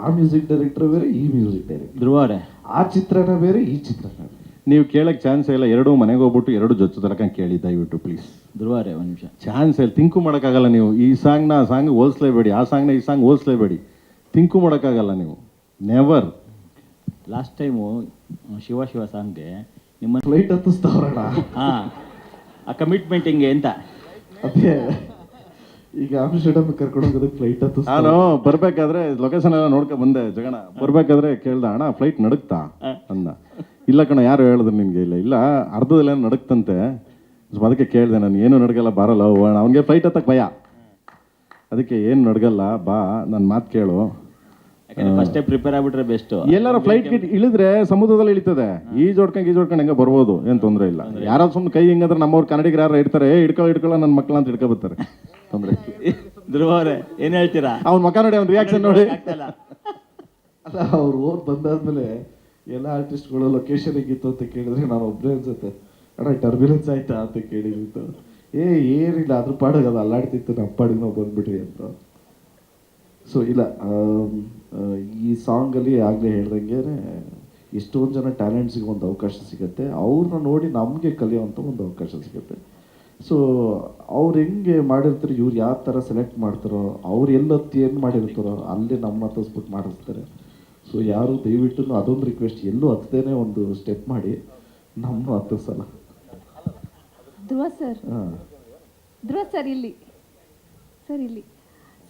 ಆ ಮ್ಯೂಸಿಕ್ ಡೈರೆಕ್ಟರ್ ಬೇರೆ, ಈ ಮ್ಯೂಸಿಕ್ ಡೈರೆಕ್ಟರ್. ಧ್ರುವರೇ, ಆ ಚಿತ್ರನ ಬೇರೆ, ಈ ಚಿತ್ರನ ಬೇರೆ. ನೀವು ಕೇಳಕ್ಕೆ ಚಾನ್ಸ್ ಇಲ್ಲ. ಎರಡು ಮನೆಗೆ ಹೋಗ್ಬಿಟ್ಟು ಎರಡು ಜೊತೆ ತಲಕ ಕೇಳಿ ದಯವಿಟ್ಟು ಪ್ಲೀಸ್. ಧ್ರುವರೇ ಒಂದು ನಿಮಿಷ. ಚಾನ್ಸ್ ಇಲ್ಲ, ತಿಂಕು ಮಾಡೋಕ್ಕಾಗಲ್ಲ ನೀವು. ಈ ಸಾಂಗ್ನ ಆ ಸಾಂಗ್ ಹೋಲಿಸ್ಲೇಬೇಡಿ, ಆ ಸಾಂಗ್ನ ಈ ಸಾಂಗ್ ಹೋಲಿಸ್ಲೇಬೇಡಿ. ತಿಂಕು ಮಾಡೋಕ್ಕಾಗಲ್ಲ ನೀವು, ನೆವರ್. ಲಾಸ್ಟ್ ಟೈಮು ಶಿವ ಸಾಂಗ್ಗೆ ನಿಮ್ಮ ಫ್ಲೈಟ್ ಹತ್ತಿಸ್ತಾವ್ರಣ. ಹಾಂ, ಆ ಕಮಿಟ್ಮೆಂಟ್ ಹಿಂಗೆ ಅಂತ. ಅದೇ ಈಗ ಆಮ್ಸ್ಟರ್ಡಮ್ ಕರ್ಕೊಂಡು ಹೋಗೋದಕ್ಕೆ ಫ್ಲೈಟ್ ಹತ್ತಿಸ್. ನಾನು ಬರ್ಬೇಕಾದ್ರೆ ಲೊಕೇಶನ್ ಎಲ್ಲ ನೋಡ್ಕೊಂಡು ಬಂದೆ ಜಗಣ. ಬರ್ಬೇಕಾದ್ರೆ ಕೇಳ್ದ, ಅಣ್ಣ ಫ್ಲೈಟ್ ನಡುಕ್ತಾ ಅಂದ. ಇಲ್ಲ ಕಣ, ಯಾರು ಹೇಳಿದ್ರು ನಿನಗೆ? ಇಲ್ಲ ಅರ್ಧದಲ್ಲೇನೋ ನಡುಕ್ತಂತೆ. ಸೊ ಅದಕ್ಕೆ ಕೇಳಿದೆ ನಾನು, ಏನು ನಡ್ಗಲ್ಲ ಬಾರಲ್ಲ ಅವನಿಗೆ ಫ್ಲೈಟ್ ಹತ್ತಕ್ಕೆ ಭಯ. ಅದಕ್ಕೆ ಏನು ನಡ್ಗಲ್ಲ ಬಾ, ನನ್ನ ಮಾತು ಕೇಳು. ಫಸ್ಟೇ ಪ್ರಿಪೇರ್ ಆಗ್ಬಿಟ್ರೆ ಬೆಸ್ಟ್. ಎಲ್ಲಾರು ಫ್ಲೈಟ್ ಗಿಟ್ ಇಳಿದ್ರೆ ಸಮುದ್ರದಲ್ಲಿ ಇಳಿತದೆ. ಈಜೋಡ್ಕೊಂಡು ಹೆಂಗೆ ಬರ್ಬೋದು, ಏನು ತೊಂದರೆ ಇಲ್ಲ. ಯಾರಾದ್ರು ಸುಮ್ಮನೆ ಕೈ ಹಿಂಗಂದ್ರೆ ನಮ್ಮವ್ರು ಕನ್ನಡಿಗರು ಯಾರು ಇಡ್ತಾರೆ, ಹಿಡ್ಕೊಳ್ಳೋ ನನ್ನ ಮಕ್ಕಳ ಅಂತ ಹಿಡ್ಕೊಬರ್ತಾರೆ, ತೊಂದರೆ. ಧ್ರುವರೇ ಏನು ಹೇಳ್ತೀರಾ? ಅವ್ನ ಮಕ್ಕ ನೋಡಿ, ಅವ್ನ ರಿಯಾಕ್ಷನ್ ನೋಡಿ. ಅಲ್ಲ, ಅವ್ರು ಓದ್ ಬಂದಾದ್ಮೇಲೆ ಎಲ್ಲ ಆರ್ಟಿಸ್ಟ್ಗಳು ಲೊಕೇಶನ್ ಹೇಗಿತ್ತು ಅಂತ ಕೇಳಿದ್ರೆ ನಾನು ಒಬ್ಬರೇ ಅನ್ಸುತ್ತೆ, ಅಣ್ಣ ಟರ್ಬ್ಯುಲೆನ್ಸ್ ಆಯ್ತಾ ಅಂತ ಕೇಳಿತ್ತು. ಏನಿಲ್ಲ, ಅದ್ರ ಪಾಡಿಗೆ ಅದು ಅಲ್ಲಾಡ್ತಿತ್ತು, ನಮ್ಮ ಪಾಡಿಗೆ ನಾವು ಬಂದ್ಬಿಟ್ವಿ ಅಂತ. ಸೊ ಇಲ್ಲ, ಈ ಸಾಂಗಲ್ಲಿ ಆಗಲೇ ಹೇಳ್ದಂಗೆ ಎಷ್ಟೊಂದು ಜನ ಟ್ಯಾಲೆಂಟ್ಸಿಗೆ ಒಂದು ಅವಕಾಶ ಸಿಗುತ್ತೆ. ಅವ್ರನ್ನ ನೋಡಿ ನಮಗೆ ಕಲಿಯೋವಂಥ ಒಂದು ಅವಕಾಶ ಸಿಗುತ್ತೆ. ಸೊ ಅವ್ರು ಹೆಂಗೆ ಮಾಡಿರ್ತಾರೆ, ಇವ್ರು ಯಾವ ಥರ ಸೆಲೆಕ್ಟ್ ಮಾಡ್ತಾರೋ, ಅವ್ರು ಎಲ್ಲೊತ್ತಿ ಏನು ಮಾಡಿರ್ತಾರೋ ಅಲ್ಲೇ ನಮ್ಮ ಹತ್ತಿಸ್ಬಿಟ್ಟು ಮಾಡಿಸ್ತಾರೆ. ಸೊ ಯಾರು ದಯವಿಟ್ಟು ಅದೊಂದು ರಿಕ್ವೆಸ್ಟ್, ಎಲ್ಲೂ ಹತ್ತದೇನೆ ಒಂದು ಸ್ಟೆಪ್ ಮಾಡಿ ನಮ್ಮನ್ನು ಹತ್ತಿಸಲ್ಲ. ಧ್ರುವ ಸರ್ ಇಲ್ಲಿ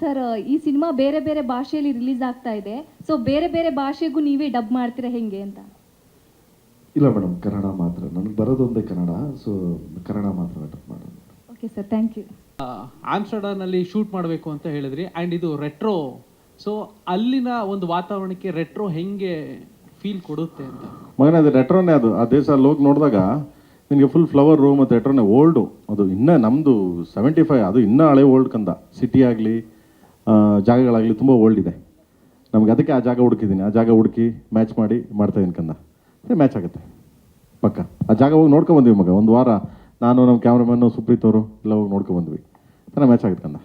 ಸರ್, ಈ ಸಿನಿಮಾ ಬೇರೆ ಬೇರೆ ಭಾಷೆಯಲ್ಲಿ ರಿಲೀಸ್ ಆಗ್ತಾ ಇದೆ. ಸೊ ಬೇರೆ ಬೇರೆ ಭಾಷೆಗೂ ನೀವೇ ಡಬ್ ಮಾಡ್ತೀರಾ ಹೆಂಗೆ ಅಂತ? ಇಲ್ಲ ಮೇಡಮ್, ಕನ್ನಡ ಮಾತ್ರ. ನನಗೆ ಬರೋದೊಂದೇ ಕನ್ನಡ. ಸೊ ಕನ್ನಡ ಮಾತ್ರ ಡಬ್ ಮಾಡೋದು. Okay sir, thank you. ಆಮ್ಸ್ಟರ್ಡಮ್ನಲ್ಲಿ ಶೂಟ್ ಮಾಡಬೇಕು ಅಂತ ಹೇಳಿದ್ರಿ, ಆ್ಯಂಡ್ ಇದು ರೆಟ್ರೋ. ಸೊ ಅಲ್ಲಿನ ಒಂದು ವಾತಾವರಣಕ್ಕೆ ರೆಟ್ರೋ ಹೆಂಗೆ ಫೀಲ್ ಕೊಡುತ್ತೆ ಅಂತ? ಮಗನ ಅದು ರೆಟ್ರೋನೇ. ಅದು ಆ ದೇಶ ಅಲ್ಲಿ ಹೋಗಿ ನೋಡಿದಾಗ ನಿನಗೆ ಫುಲ್ ಫ್ಲವರ್ ರೂಮ್ ಮತ್ತು ರೆಟ್ರೋನೇ. ಓಲ್ಡು ಅದು ಇನ್ನೂ ನಮ್ಮದು 75, ಅದು ಇನ್ನೂ ಹಳೆ ಓಲ್ಡ್ ಕಂದ. ಸಿಟಿ ಆಗಲಿ ಜಾಗಗಳಾಗಲಿ ತುಂಬ ಓಲ್ಡ್ ಇದೆ ನಮ್ಗೆ. ಅದಕ್ಕೆ ಆ ಜಾಗ ಹುಡುಕಿದ್ದೀನಿ. ಆ ಜಾಗ ಹುಡುಕಿ ಮ್ಯಾಚ್ ಮಾಡಿ ಮಾಡ್ತಾಯಿದ್ದೀನಿ ಕಂದ. ಅದೇ ಮ್ಯಾಚ್ ಆಗುತ್ತೆ ಪಕ್ಕ. ಆ ಜಾಗ ಹೋಗಿ ನೋಡ್ಕೊಬಂದ್ವಿ ಮಗ. ಒಂದು ವಾರ ನಾನು, ನಮ್ಮ ಕ್ಯಾಮ್ರಾಮನ್ನು, ಸುಪ್ರೀತ್ ಅವರು ಎಲ್ಲ ಹೋಗಿ ನೋಡ್ಕೊಬಂದ್ವಿ. ಚೆನ್ನಾಗಿ ಮ್ಯಾಚ್ ಆಗುತ್ತೆ ಕಂದ.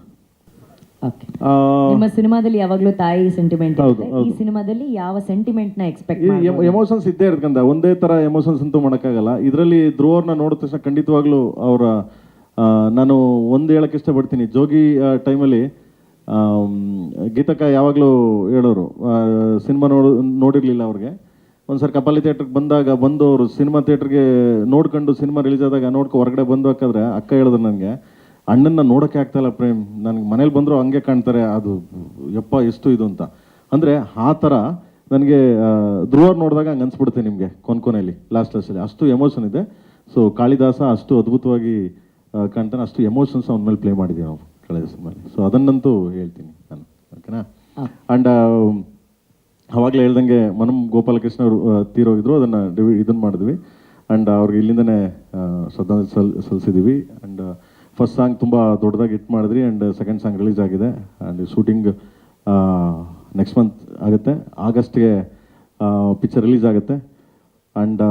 ನಿಮ್ಮ ಸಿನಿಮಾದಲ್ಲಿ ಯಾವಾಗಲೂ ತಾಯಿ ಸೆಂಟಿಮೆಂಟ್ ಹೌದು, ಇದೆ. ಹೌದು. ಈ ಸಿನಿಮಾದಲ್ಲಿ ಯಾವ ಸೆಂಟಿಮೆಂಟ್ ನ ಎಕ್ಸ್ಪೆಕ್ಟ್ ಎಮೋಷನ್ಸ್ ಇದ್ದೇ ಇರ್ತಕ್ಕಂಥ. ಒಂದೇ ಥರ ಎಮೋಷನ್ಸ್ ಅಂತೂ ಮಾಡೋಕ್ಕಾಗಲ್ಲ. ಇದರಲ್ಲಿ ಧ್ರುವವ್ರನ್ನ ನೋಡಿದ ತಕ್ಷಣ ಖಂಡಿತವಾಗ್ಲೂ ಅವರ ನಾನು ಒಂದು ಹೇಳಕ್ಕೆ ಇಷ್ಟಪಡ್ತೀನಿ. ಜೋಗಿ ಟೈಮಲ್ಲಿ ಗೀತಕ್ಕ ಯಾವಾಗಲೂ ಹೇಳೋರು, ಸಿನಿಮಾ ನೋಡಿರಲಿಲ್ಲ ಅವ್ರಿಗೆ. ಒಂದು ಸರಿ ಕಪಾಲಿ ಥಿಯೇಟ್ರಿಗೆ ಬಂದು ಅವರು ಸಿನಿಮಾ ಥಿಯೇಟ್ರಿಗೆ ನೋಡ್ಕೊಂಡು ಸಿನಿಮಾ ರಿಲೀಸ್ ಆದಾಗ ಹೊರಗಡೆ ಬಂದ್ಬೇಕಾದ್ರೆ ಅಕ್ಕ ಹೇಳಿದ್ರು ನನಗೆ, ಅಣ್ಣನ್ನ ನೋಡೋಕ್ಕೆ ಆಗ್ತಾಯಿಲ್ಲ ಪ್ರೇಮ್, ನನಗೆ ಮನೇಲಿ ಬಂದರೂ ಹಂಗೆ ಕಾಣ್ತಾರೆ, ಅದು ಯಪ್ಪ ಎಷ್ಟು ಇದು ಅಂತ. ಅಂದರೆ ಆ ಥರ ನನಗೆ ಧ್ರುವರ್ ನೋಡಿದಾಗ ಹಂಗೆ ಅನ್ಸ್ಬಿಡುತ್ತೆ ನಿಮಗೆ ಕೊನೆಯಲ್ಲಿ ಲಾಸ್ಟಲ್ಲಿ ಅಷ್ಟು ಎಮೋಷನ್ ಇದೆ. ಸೊ ಕಾಳಿದಾಸ ಅಷ್ಟು ಅದ್ಭುತವಾಗಿ ಕಾಣ್ತಾನೆ, ಅಷ್ಟು ಎಮೋಷನ್ಸ್ ಅವನ ಮೇಲೆ ಪ್ಲೇ ಮಾಡಿದ್ದೀವಿ ನಾವು ಕಳೆದ ಸಿನಿಮಾಲಿ. ಸೊ ಅದನ್ನಂತೂ ಹೇಳ್ತೀನಿ ನಾನು, ಓಕೆನಾ. ಆ್ಯಂಡ್ ಅವಾಗಲೇ ಹೇಳ್ದಂಗೆ ಮನಂ ಗೋಪಾಲಕೃಷ್ಣ ಅವರು ತೀರೋಗಿದ್ರು, ಅದನ್ನು ಇದನ್ನು ಮಾಡಿದ್ವಿ. ಆ್ಯಂಡ್ ಅವ್ರಿಗೆ ಇಲ್ಲಿಂದನೇ ಶ್ರದ್ಧಾಂಜಲಿ ಸಲ್ಲಿಸಿದ್ದೀವಿ. ಆ್ಯಂಡ್ ಫಸ್ಟ್ ಸಾಂಗ್ ತುಂಬ ದೊಡ್ಡದಾಗಿ ಹಿಟ್ ಮಾಡಿದ್ರಿ. ಆ್ಯಂಡ್ ಸೆಕೆಂಡ್ ಸಾಂಗ್ ರಿಲೀಸ್ ಆಗಿದೆ. ಆ್ಯಂಡ್ ಶೂಟಿಂಗ್ ನೆಕ್ಸ್ಟ್ ಮಂತ್ ಆಗುತ್ತೆ. ಆಗಸ್ಟ್ಗೆ ಪಿಕ್ಚರ್ ರಿಲೀಸ್ ಆಗುತ್ತೆ. And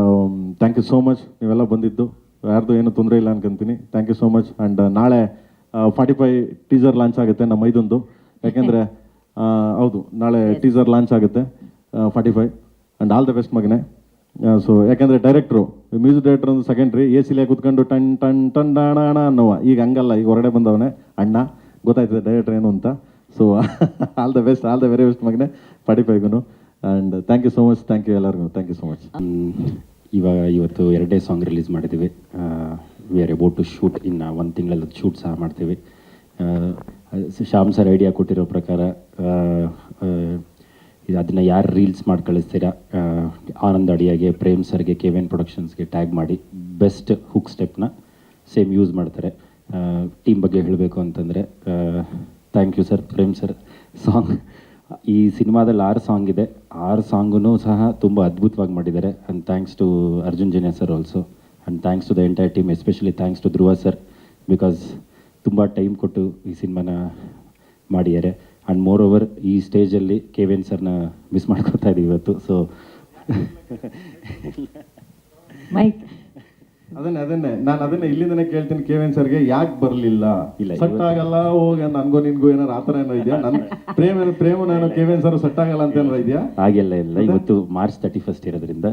thank you so much ನೀವೆಲ್ಲ ಬಂದಿದ್ದು, ಯಾರ್ದು ಏನೂ ತೊಂದರೆ ಇಲ್ಲ ಅನ್ಕೊಂತೀನಿ. Thank you so much. And ನಾಳೆ 45 ಟೀಸರ್ ಲಾಂಚ್ ಆಗುತ್ತೆ ನಮ್ಮ ಐದೊಂದು, ಯಾಕೆಂದರೆ ಹೌದು ನಾಳೆ ಟೀಸರ್ ಲಾಂಚ್ ಆಗುತ್ತೆ 45. ಆ್ಯಂಡ್ ಆಲ್ ದ ಬೆಸ್ಟ್ ಮಗನೇ. ಸೊ ಯಾಕೆಂದರೆ ಡೈರೆಕ್ಟ್ರು, ಮ್ಯೂಸಿಕ್ ಡೈರೆಕ್ಟರ್ ಒಂದು ಸೆಕೆಂಡ್ರಿ ಎ ಸಿಲೇ ಕೂತ್ಕೊಂಡು ಟನ್ ಟನ್ ಟನ್ ಡಾಣ ಅನ್ನೋವ, ಈಗ ಹಂಗಲ್ಲ, ಈಗ ಹೊರಗಡೆ ಬಂದವನೇ ಅಣ್ಣ, ಗೊತ್ತಾಯ್ತದೆ ಡೈರೆಕ್ಟರ್ ಏನು ಅಂತ. So all the best, all the very best ಮಗನೇ 45ಗೂ. And thank you so much, thank you ಎಲ್ಲರಿಗೂ, ಥ್ಯಾಂಕ್ ಯು ಸೋ ಮಚ್. ಇವತ್ತು 2 ಸಾಂಗ್ ರಿಲೀಸ್ ಮಾಡಿದ್ದೀವಿ. We are about to shoot, ಇನ್ನು 1 ತಿಂಗಳಲ್ಲಿ ಶೂಟ್ ಸಹ ಮಾಡ್ತೀವಿ. ಶ್ಯಾಮ್ ಸರ್ ಐಡಿಯಾ ಕೊಟ್ಟಿರೋ ಪ್ರಕಾರ ಅದನ್ನು ಯಾರು ರೀಲ್ಸ್ ಮಾಡಿ ಕಳಿಸ್ತೀರಾ, ಆನಂದ್ ಅಡಿಯಾಗೆ, ಪ್ರೇಮ್ ಸರ್ಗೆ, KVN ಪ್ರೊಡಕ್ಷನ್ಸ್ಗೆ ಟ್ಯಾಗ್ ಮಾಡಿ ಬೆಸ್ಟ್ ಹುಕ್ ಸ್ಟೆಪ್ನ ಸೇಮ್ ಯೂಸ್ ಮಾಡ್ತಾರೆ. ಟೀಮ್ ಬಗ್ಗೆ ಹೇಳಬೇಕು ಅಂತಂದರೆ thank you sir, Prem sir. Song ಈ ಸಿನಿಮಾದಲ್ಲಿ 6 ಸಾಂಗ್ ಇದೆ, 6 ಸಾಂಗೂ ಸಹ ತುಂಬ ಅದ್ಭುತವಾಗಿ ಮಾಡಿದ್ದಾರೆ. And thanks to Arjun Janya sir also, and thanks to the entire team, especially thanks to Dhruva sir, because ತುಂಬ ಟೈಮ್ ಕೊಟ್ಟು ಈ ಸಿನಿಮಾನ ಮಾಡಿದ್ದಾರೆ. ಆ್ಯಂಡ್ ಮೋರ್ ಓವರ್ ಈ ಸ್ಟೇಜಲ್ಲಿ KVN ಸರ್ನ ಮಿಸ್ ಮಾಡ್ಕೊತಾ ಇದ್ದೀವಿ ಇವತ್ತು. ಸೊ ಮೈಕ್ ನಾನು ಇಲ್ಲಿಂದನೇ ಕೇಳ್ತೀನಿ KVN ಸರ್ಗೆ, ಯಾಕೆ ಬರಲಿಲ್ಲ? ಇಲ್ಲ, ಸೆಟ್ ಆಗಲ್ಲ ಹೋಗಿ ನನ್ಗೋ ನಿನ್ಗೂ ಏನಾರು ಆ ಥರ ಏನೋ ಇದೆಯಾ? ನನ್ನ ಪ್ರೇಮ ನಾನು KVN ಸರ್ ಸೆಟ್ ಆಗಲ್ಲ ಅಂತ ಏನಾರ ಇದೆಯಾ? ಹಾಗೆಲ್ಲ ಇಲ್ಲ, ಇವತ್ತು ಮಾರ್ಚ್ 31 ಇರೋದ್ರಿಂದ,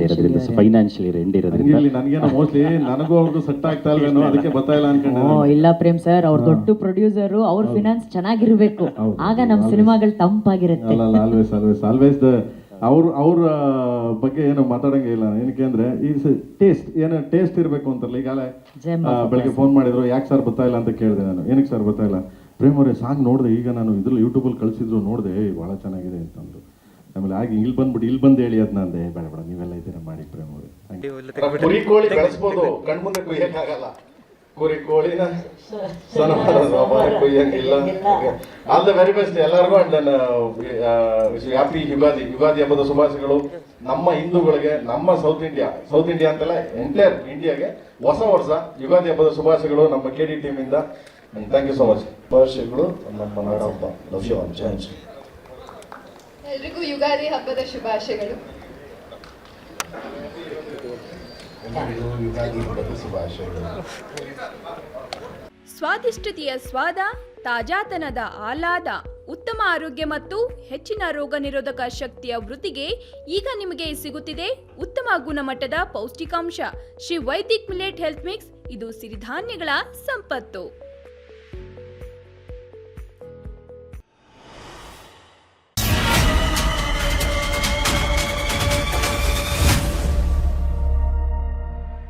ಇರೋದ್ರಿಂದ ಫೈನಾನ್ಷಿಯಲ್ ಇಯರ್ ಎಂಡ್ ಇರೋದ್ರಿಂದ ನನಗೇನೋ ಮೋಸ್ಟ್ಲಿ ನನಗೂ ಅವ್ರಿಗೂ ಸೆಟ್ ಆಗ್ತಾ ಇಲ್ವೇನೋ, ಅದಕ್ಕೆ ಬರ್ತಾ ಇಲ್ಲ ಅನ್ಕೊಂಡೆ. ಇಲ್ಲ ಪ್ರೇಮ್ ಸರ್, ಅವ್ರ ದೊಡ್ಡ ಪ್ರೊಡ್ಯೂಸರು, ಅವ್ರ ಫಿನಾನ್ಸ್ ಚೆನ್ನಾಗಿರ್ಬೇಕು, ಆಗ ನಮ್ಮ ಸಿನಿಮಾಗಳು ತಂಪಾಗಿರುತ್ತೆ. ಅಲ್ಲ ಆಲ್ವೇಸ್ ಅವ್ರ ಬಗ್ಗೆ ಏನು ಮಾತಾಡಂಗೆ ಇಲ್ಲ. ಏನಕ್ಕೆ ಅಂದ್ರೆ ಈ ಟೇಸ್ಟ್ ಇರಬೇಕು ಅಂತಾರಲ್ಲ. ಈಗಾಗಲೇ ಬೆಳಗ್ಗೆ ಫೋನ್ ಮಾಡಿದ್ರು, ಯಾಕೆ ಸರ್ ಬರ್ತಾ ಇಲ್ಲ ಅಂತ ಕೇಳಿದೆ ನಾನು. ಏನಕ್ಕೆ ಸರ್ ಬರ್ತಾ ಇಲ್ಲ? ಪ್ರೇಮ್ ಅವರೇ ಸಾಂಗ್ ನೋಡಿದೆ, ಈಗ ನಾನು ಇದ್ರಲ್ಲಿ ಯೂಟ್ಯೂಬಲ್ಲಿ ಕಳಿಸಿದ್ರು ನೋಡಿದೆ, ಭಾಳ ಚೆನ್ನಾಗಿದೆ ಅಂತಂದ್ರು. ಆಮೇಲೆ ಆಗಿ ಇಲ್ಲಿ ಬಂದು ಹೇಳಿ ಅದನ್ನ ಅಂದೆ, ಬೇಡ ನೀವೆಲ್ಲ ಇದ್ದೀರಾ ಮಾಡಿ ಪ್ರೇಮ್ ಅವರೇ. ಕುರಿ ಕೋಳಿ ಬೆಳೆಸ್ಬೋದು, ಕಣ್ಮುಂದೆ ಕುಯ್ಯಕ್ಕಾಗಲ್ಲ. ಕುರಿ ಕೋಳಿನ ಕುಯ್ಯಂಗಿಲ್ಲ. ಆಲ್ ದ ವೆರಿ ಬೆಸ್ಟ್ ಎಲ್ಲರಿಗೂ. ಅಂಡ್ ಹ್ಯಾಪಿ ಯುಗಾದಿ ಹಬ್ಬದ ಶುಭಾಶಯಗಳು ನಮ್ಮ ಹಿಂದೂಗಳಿಗೆ, ನಮ್ಮ ಸೌತ್ ಇಂಡಿಯಾ ಅಂತಲ್ಲ, ಎಂಟೈರ್ ಇಂಡಿಯಾಗೆ ಹೊಸ ವರ್ಷ ಯುಗಾದಿ ಹಬ್ಬದ ಶುಭಾಶಯಗಳು ನಮ್ಮ KD ಟೀಮಿಂದ. Thank you so much. ಶುಭಾಶಯಗಳು ನಮ್ಮ ನಾಡಹಬ್ಬ. Love you all. Jai Hind. ಎಲ್ರಿಗೂ ಯುಗಾದಿ ಹಬ್ಬದ ಶುಭಾಶಯಗಳು. ಸ್ವಾದಿಷ್ಟತೆಯ ಸ್ವಾದ, ತಾಜಾತನದ ಆಹ್ಲಾದ, ಉತ್ತಮ ಆರೋಗ್ಯ ಮತ್ತು ಹೆಚ್ಚಿನ ರೋಗ ನಿರೋಧಕ ಶಕ್ತಿಯ ವೃದ್ಧಿಗೆ ಈಗ ನಿಮಗೆ ಸಿಗುತ್ತಿದೆ ಉತ್ತಮ ಗುಣಮಟ್ಟದ ಪೌಷ್ಟಿಕಾಂಶ Shri Vaidik millet health mix. ಇದು ಸಿರಿಧಾನ್ಯಗಳ ಸಂಪತ್ತು.